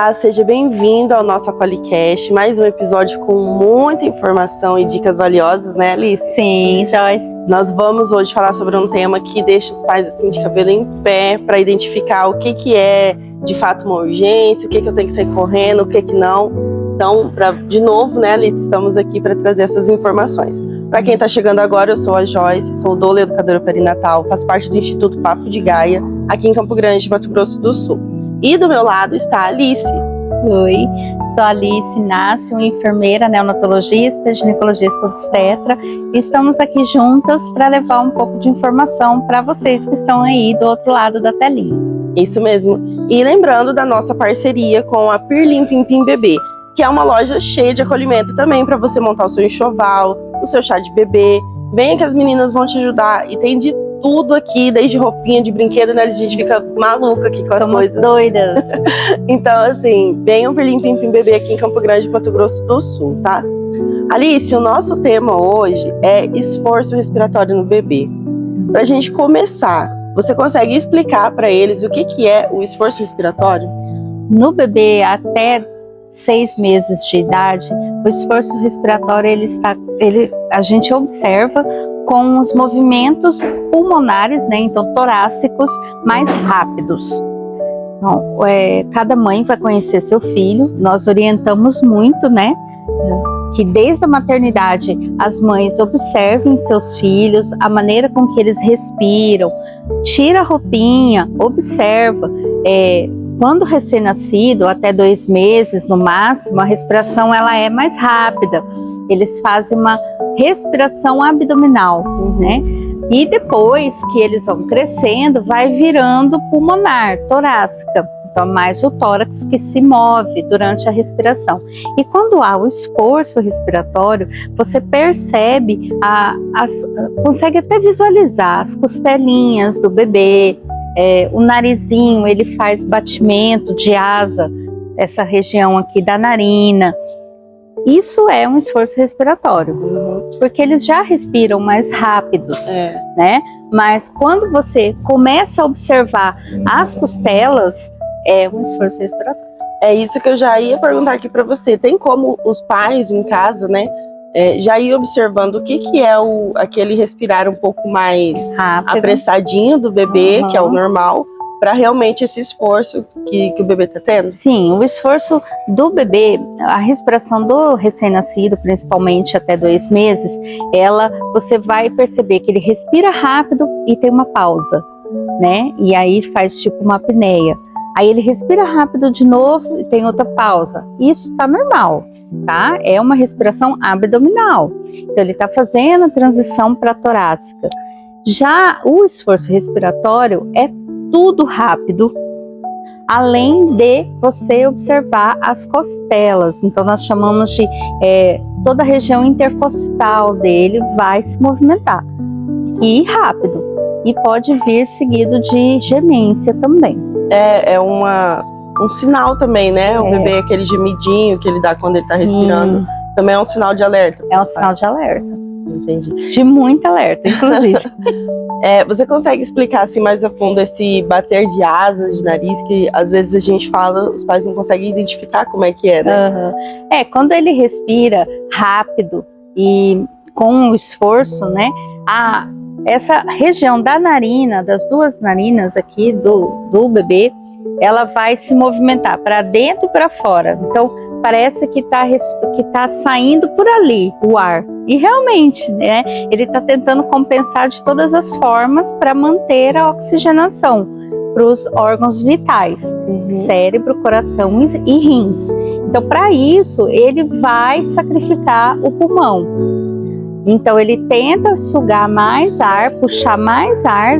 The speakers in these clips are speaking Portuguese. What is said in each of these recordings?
Olá, seja bem-vindo ao nosso Apolicast, mais um episódio com muita informação e dicas valiosas, né, Alice? Sim, Joyce. Nós vamos hoje falar sobre um tema que deixa os pais assim de cabelo em pé para identificar o que é de fato uma urgência, o que eu tenho que sair correndo, o que não. Então, de novo, né, Alice, estamos aqui para trazer essas informações. Para quem está chegando agora, eu sou a Joyce, sou doula educadora perinatal, faço parte do Instituto Papo de Gaia, aqui em Campo Grande, Mato Grosso do Sul. E do meu lado está a Alice. Oi, sou a Alice Inácio, enfermeira, neonatologista, ginecologista obstetra. E estamos aqui juntas para levar um pouco de informação para vocês que estão aí do outro lado da telinha. Isso mesmo. E lembrando da nossa parceria com a Pirlim Pim Pim Bebê, que é uma loja cheia de acolhimento também para você montar o seu enxoval, o seu chá de bebê. Venha que as meninas vão te ajudar e tem de tudo aqui, desde roupinha de brinquedo, né? A gente fica maluca aqui com as coisas. Somos doidas. Então, assim, venham Pirlim Pim Pim Bebê aqui em Campo Grande, Mato Grosso do Sul, tá? Alice, o nosso tema hoje é esforço respiratório no bebê. Pra gente começar, você consegue explicar para eles o que é o esforço respiratório? No bebê até 6 meses de idade, o esforço respiratório a gente observa com os movimentos pulmonares, né, então torácicos, mais rápidos. Então, cada mãe vai conhecer seu filho, nós orientamos muito, né, que desde a maternidade as mães observem seus filhos, a maneira com que eles respiram, tira a roupinha, observa. Quando recém-nascido, até 2 meses no máximo, a respiração ela é mais rápida. Eles fazem uma respiração abdominal, né? E depois que eles vão crescendo, vai virando pulmonar, torácica. Então, mais o tórax que se move durante a respiração. E quando há o esforço respiratório, você percebe, consegue até visualizar as costelinhas do bebê, o narizinho, ele faz batimento de asa, essa região aqui da narina. Isso é um esforço respiratório, porque eles já respiram mais rápidos, né? Mas quando você começa a observar as costelas, é um esforço respiratório. É isso que eu já ia perguntar aqui para você. Tem como os pais em casa, né, já ir observando o que é aquele respirar um pouco mais rápido, apressadinho do bebê, que é o normal, para realmente esse esforço que o bebê está tendo? Sim, o esforço do bebê, a respiração do recém-nascido, principalmente até 2 meses, você vai perceber que ele respira rápido e tem uma pausa, né? E aí faz tipo uma apneia. Aí ele respira rápido de novo e tem outra pausa. Isso está normal, tá? É uma respiração abdominal. Então ele está fazendo a transição para a torácica. Já o esforço respiratório é tudo rápido, além de você observar as costelas. Então nós chamamos de toda a região intercostal dele vai se movimentar e rápido, e pode vir seguido de gemência também. É um sinal também, né? O bebê, aquele gemidinho que ele dá quando ele está respirando, também é um sinal de alerta. É um sinal de alerta. Entendi. De muito alerta, inclusive. Você consegue explicar assim mais a fundo esse bater de asas, de nariz, que às vezes a gente fala, os pais não conseguem identificar como é que é, né? Quando ele respira rápido e com o esforço, né, essa região da narina, das 2 narinas aqui do bebê, ela vai se movimentar para dentro e para fora. Então parece que tá saindo por ali o ar. E realmente, né, ele está tentando compensar de todas as formas para manter a oxigenação para os órgãos vitais, cérebro, coração e rins. Então, para isso, ele vai sacrificar o pulmão. Então, ele tenta sugar mais ar, puxar mais ar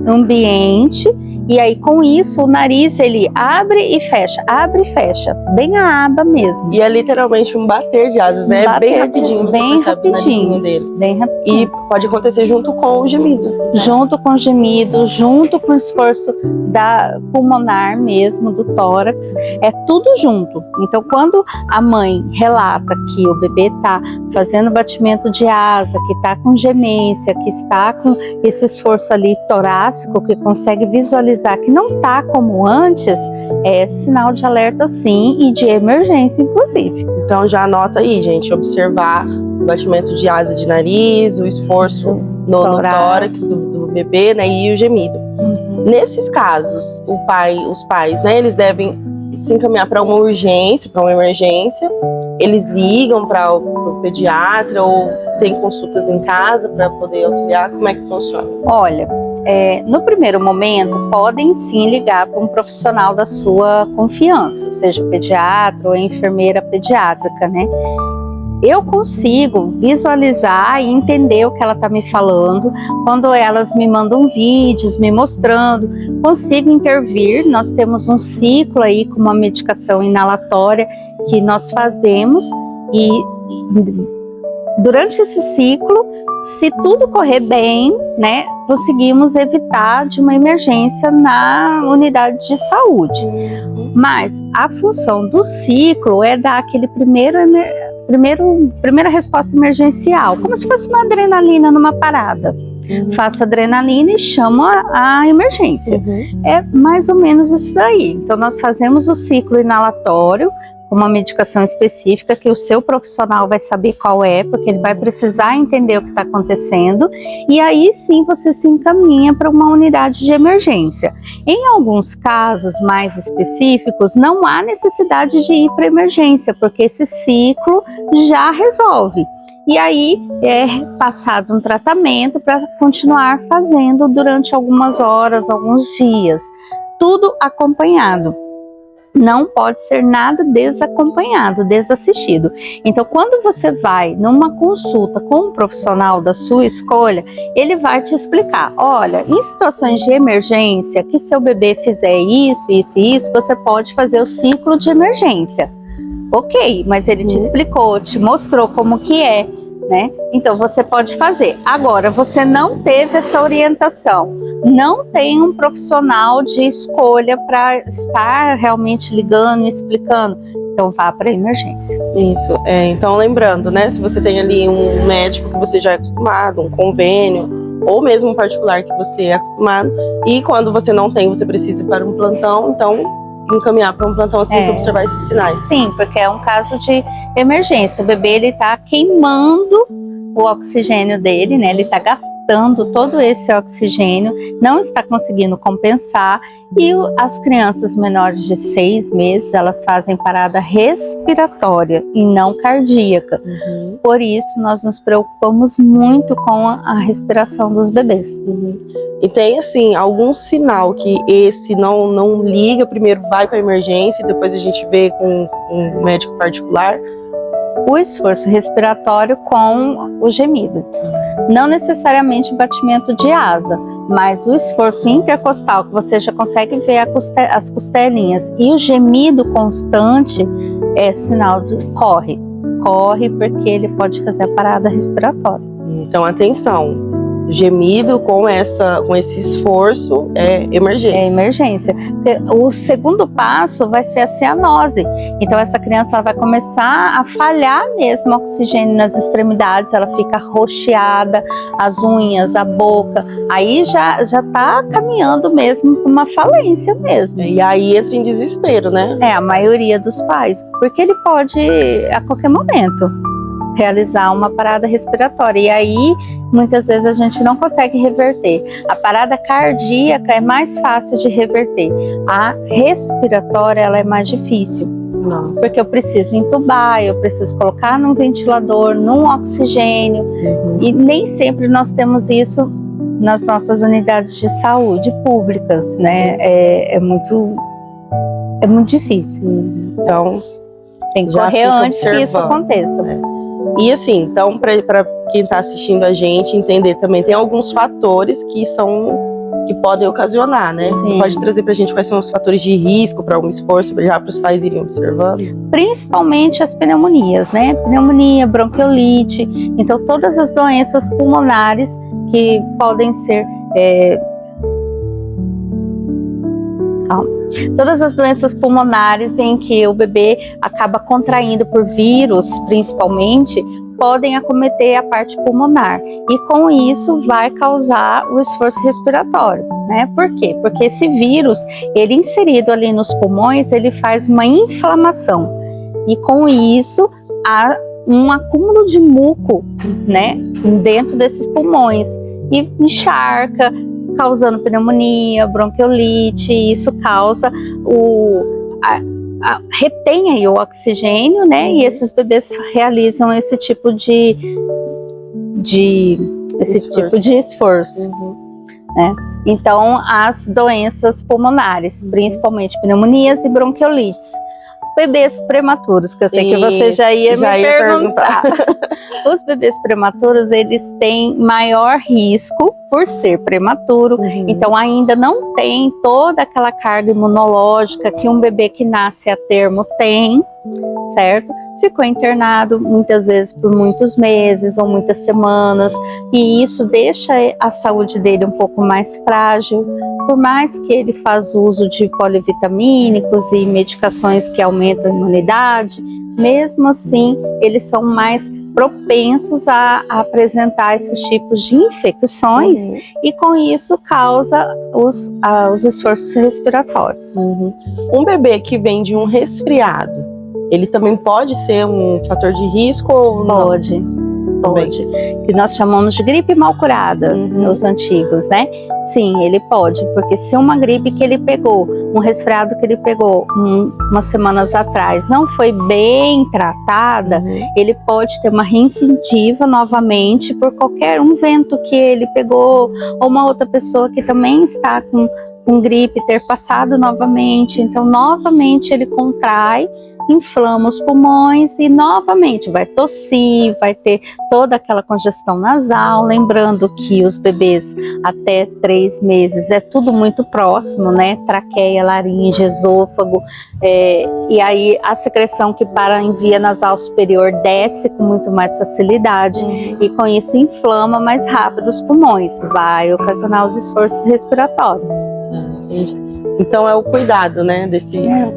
ambiente, e aí com isso o nariz ele abre e fecha, bem a aba mesmo. E é literalmente um bater de asas, né? Bem rapidinho, bem rapidinho dele. Bem rapidinho. E pode acontecer junto com o gemido. Junto com o gemido, junto com o esforço pulmonar mesmo, do tórax, é tudo junto. Então quando a mãe relata que o bebê está fazendo batimento de asa, que está com gemência, que está com esse esforço ali torácico, que consegue visualizar que não está como antes, é sinal de alerta sim, e de emergência inclusive. Então já anota aí, gente, observar o batimento de asa de nariz, o esforço no tórax do bebê, né, e o gemido. Nesses casos, os pais, né, eles devem se encaminhar para uma urgência, para uma emergência. Eles ligam para o pediatra ou tem consultas em casa para poder auxiliar? Como é que funciona? Olha, no primeiro momento, podem sim ligar para um profissional da sua confiança, seja o pediatra ou a enfermeira pediátrica, né? Eu consigo visualizar e entender o que ela está me falando quando elas me mandam vídeos, me mostrando, consigo intervir. Nós temos um ciclo aí com uma medicação inalatória que nós fazemos e durante esse ciclo, se tudo correr bem, né, conseguimos evitar de uma emergência na unidade de saúde. Mas a função do ciclo é dar aquele primeira resposta emergencial, como se fosse uma adrenalina numa parada. Faça adrenalina e chama a emergência. É mais ou menos isso daí. Então nós fazemos o ciclo inalatório, uma medicação específica que o seu profissional vai saber qual é, porque ele vai precisar entender o que está acontecendo, e aí sim você se encaminha para uma unidade de emergência. Em alguns casos mais específicos, não há necessidade de ir para emergência, porque esse ciclo já resolve. E aí é passado um tratamento para continuar fazendo durante algumas horas, alguns dias, tudo acompanhado. Não pode ser nada desacompanhado, desassistido. Então, quando você vai numa consulta com um profissional da sua escolha, ele vai te explicar, olha, em situações de emergência, que seu bebê fizer isso, isso e isso, você pode fazer o ciclo de emergência. Ok, mas ele te explicou, te mostrou como que é, né? Então você pode fazer. Agora, você não teve essa orientação, não tem um profissional de escolha para estar realmente ligando e explicando, então vá para a emergência. Isso, então lembrando, né, se você tem ali um médico que você já é acostumado, um convênio, ou mesmo um particular que você é acostumado, e quando você não tem, você precisa ir para um plantão, então encaminhar para um plantão assim para observar esses sinais. Sim, porque é um caso de emergência. O bebê ele está queimando o oxigênio dele, né? Ele está gastando todo esse oxigênio, não está conseguindo compensar, e as crianças menores de 6 meses, elas fazem parada respiratória e não cardíaca. Por isso nós nos preocupamos muito com a respiração dos bebês. E tem assim, algum sinal que esse não liga, primeiro vai para a emergência e depois a gente vê com um médico particular? O esforço respiratório com o gemido. Não necessariamente batimento de asa, mas o esforço intercostal, que você já consegue ver as costelinhas, e o gemido constante é sinal de corre. Corre porque ele pode fazer a parada respiratória. Então, atenção. Gemido com esse esforço é emergência. É emergência. O segundo passo vai ser a cianose. Então essa criança ela vai começar a falhar mesmo o oxigênio nas extremidades, ela fica roxeada, as unhas, a boca. Aí já está caminhando mesmo para uma falência mesmo. E aí entra em desespero, né? A maioria dos pais, porque ele pode a qualquer momento realizar uma parada respiratória, e aí muitas vezes a gente não consegue reverter. A parada cardíaca é mais fácil de reverter, a respiratória ela é mais difícil. Nossa. Porque eu preciso entubar, eu preciso colocar num ventilador, num oxigênio, e nem sempre nós temos isso nas nossas unidades de saúde públicas, né? É muito difícil. Então tem que correr antes que isso aconteça. E assim, então, para quem está assistindo a gente entender também, tem alguns fatores que podem ocasionar, né? Sim. Você pode trazer para a gente quais são os fatores de risco para algum esforço, já para os pais irem observando? Principalmente as pneumonias, né? Pneumonia, bronquiolite, então todas as doenças pulmonares que podem ser todas as doenças pulmonares em que o bebê acaba contraindo por vírus, principalmente, podem acometer a parte pulmonar e com isso vai causar o esforço respiratório, né? Por quê? Porque esse vírus, ele inserido ali nos pulmões, ele faz uma inflamação e com isso há um acúmulo de muco, né, dentro desses pulmões e encharca, causando pneumonia, bronquiolite, e isso causa retém aí o oxigênio, né? E esses bebês realizam esse tipo de esforço, né? Então, as doenças pulmonares, principalmente pneumonias e bronquiolites. Bebês prematuros, que eu sei que você já ia me perguntar. Os bebês prematuros, eles têm maior risco por ser prematuro, então ainda não tem toda aquela carga imunológica que um bebê que nasce a termo tem, certo? Ficou internado muitas vezes por muitos meses ou muitas semanas, e isso deixa a saúde dele um pouco mais frágil. Por mais que ele faz uso de polivitamínicos e medicações que aumentam a imunidade, mesmo assim eles são mais propensos a apresentar esses tipos de infecções e com isso causa os esforços respiratórios. Um bebê que vem de um resfriado, ele também pode ser um fator de risco ou não? Pode, que nós chamamos de gripe mal curada, os antigos, né? Sim, ele pode, porque se uma gripe que ele pegou, um resfriado que ele pegou umas semanas atrás, não foi bem tratada, ele pode ter uma recidiva novamente por qualquer vento que ele pegou, ou uma outra pessoa que também está com gripe ter passado novamente, então novamente ele contrai, inflama os pulmões e novamente vai tossir, vai ter toda aquela congestão nasal. Lembrando que os bebês até 3 meses é tudo muito próximo, né? Traqueia, laringe, esôfago, e aí a secreção que para em via nasal superior desce com muito mais facilidade e com isso inflama mais rápido os pulmões, vai ocasionar os esforços respiratórios. Então é o cuidado, né,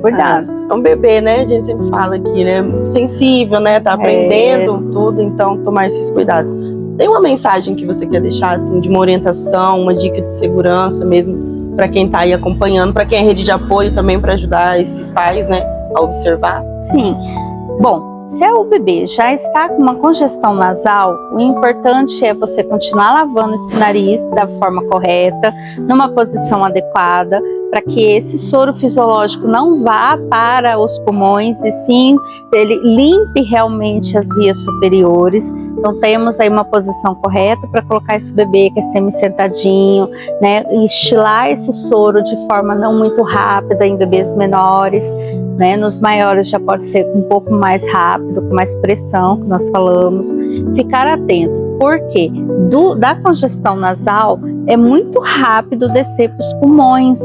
cuidado. É um bebê, né, a gente sempre fala que ele é sensível, né, tá aprendendo tudo, então tomar esses cuidados. Tem uma mensagem que você quer deixar, assim, de uma orientação, uma dica de segurança mesmo, para quem tá aí acompanhando, para quem é rede de apoio também, para ajudar esses pais, né, a observar? Sim, bom, se o bebê já está com uma congestão nasal, o importante é você continuar lavando esse nariz da forma correta, numa posição adequada, para que esse soro fisiológico não vá para os pulmões e sim ele limpe realmente as vias superiores. Então temos aí uma posição correta para colocar esse bebê que é semi-sentadinho, né, e estilar esse soro de forma não muito rápida em bebês menores, né, nos maiores já pode ser um pouco mais rápido, com mais pressão, que nós falamos. Ficar atento, porque da congestão nasal é muito rápido descer para os pulmões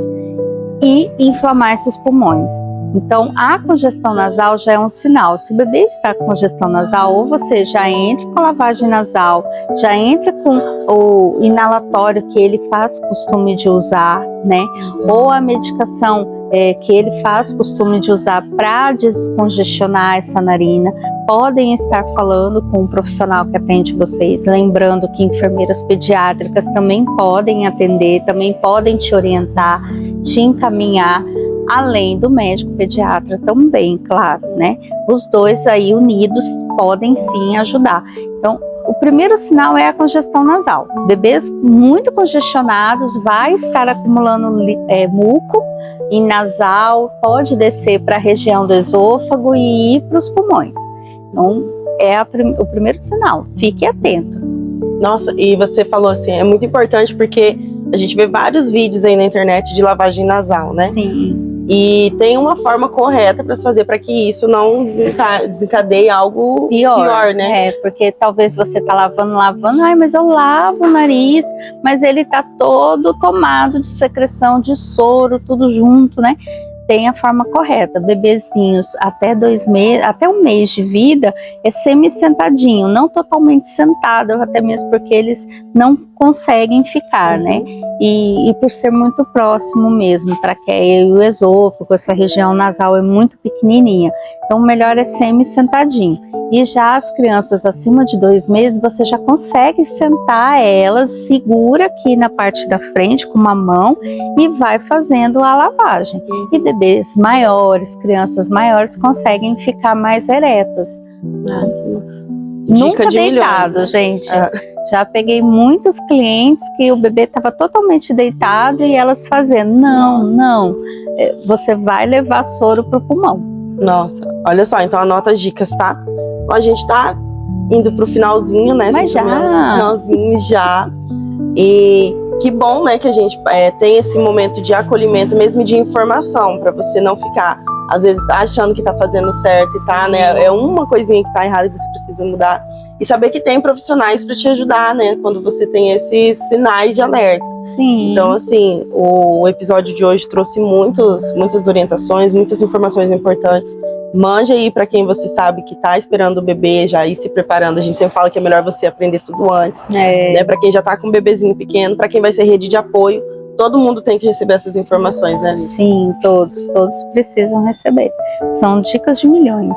e inflamar esses pulmões. Então, a congestão nasal já é um sinal. Se o bebê está com congestão nasal, ou você já entra com a lavagem nasal, já entra com o inalatório que ele faz costume de usar, né? Ou a medicação que ele faz costume de usar para descongestionar essa narina, podem estar falando com um profissional que atende vocês. Lembrando que enfermeiras pediátricas também podem atender, também podem te orientar, te encaminhar, além do médico pediatra também, claro, né? Os dois aí unidos podem sim ajudar. Então, o primeiro sinal é a congestão nasal. Bebês muito congestionados vai estar acumulando muco e nasal, pode descer para a região do esôfago e ir para os pulmões. Então, é o primeiro sinal. Fique atento. Nossa, e você falou assim, é muito importante porque a gente vê vários vídeos aí na internet de lavagem nasal, né? Sim. E tem uma forma correta para se fazer para que isso não desencadeie algo pior, né? Porque talvez você tá lavando, mas eu lavo o nariz, mas ele tá todo tomado de secreção, de soro, tudo junto, né? Tem a forma correta. Bebezinhos até 2 meses, até 1 mês de vida é semi-sentadinho, não totalmente sentado, até mesmo porque eles não conseguem ficar, né? E por ser muito próximo mesmo, traqueia e o esôfago, essa região nasal é muito pequenininha. Então o melhor é semi-sentadinho. E já as crianças acima de 2 meses, você já consegue sentar elas, segura aqui na parte da frente com uma mão e vai fazendo a lavagem. E bebês maiores, crianças maiores, conseguem ficar mais eretas. Nunca de deitado, milhões, né? gente. Já peguei muitos clientes que o bebê estava totalmente deitado e elas fazendo, não, você vai levar soro pro pulmão. Nossa, olha só, então anota as dicas, tá? Então, a gente tá indo pro finalzinho, né? Mas já. Finalzinho já. E que bom, né, que a gente tem esse momento de acolhimento, mesmo de informação, para você não ficar, às vezes, achando que tá fazendo certo e tá, né? É uma coisinha que tá errada e você precisa mudar. E saber que tem profissionais para te ajudar, né? Quando você tem esses sinais de alerta. Sim. Então, assim, o episódio de hoje trouxe muitas orientações, muitas informações importantes. Mande aí para quem você sabe que tá esperando o bebê, já ir se preparando. A gente sempre fala que é melhor você aprender tudo antes, né? Para quem já tá com um bebezinho pequeno, para quem vai ser rede de apoio, todo mundo tem que receber essas informações, né, Alice? Sim, todos precisam receber. São dicas de milhões.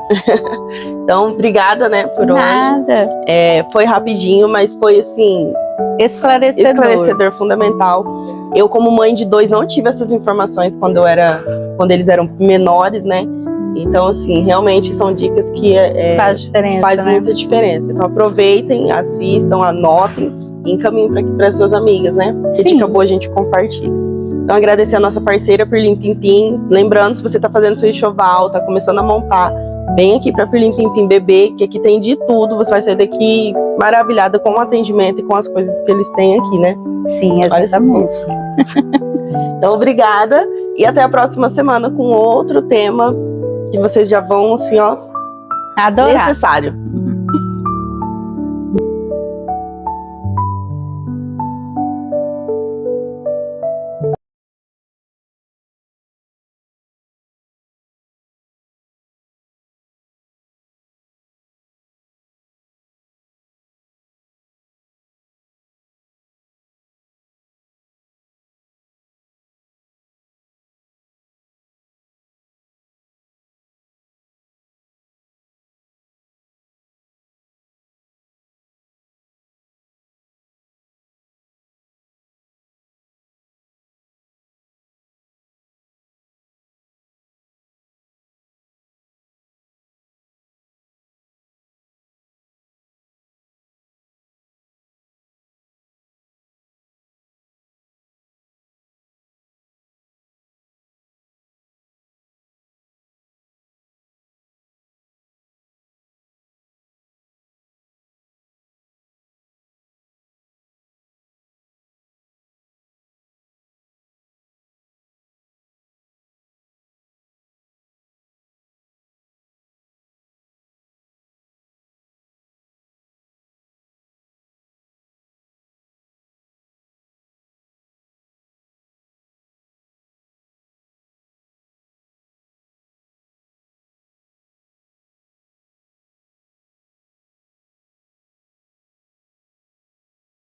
Então, obrigada, né, por Nada. hoje. Foi rapidinho, mas foi, assim, esclarecedor, fundamental. Eu, como mãe de 2, não tive essas informações quando eles eram menores, né? Então, assim, realmente são dicas que faz diferença, faz né? muita diferença. Então, aproveitem, assistam, anotem e encaminhem para suas amigas, né? Que dica boa a gente compartilha. Então, agradecer a nossa parceira Pirlim Pim Pim. Lembrando, se você está fazendo seu enxoval, está começando a montar, vem aqui para Pirlim Pim Pim Bebê, que aqui tem de tudo. Você vai sair daqui maravilhada com o atendimento e com as coisas que eles têm aqui, né? Sim, exatamente. Então, obrigada e até a próxima semana com outro tema que vocês já vão, assim, ó, adorar. necessário.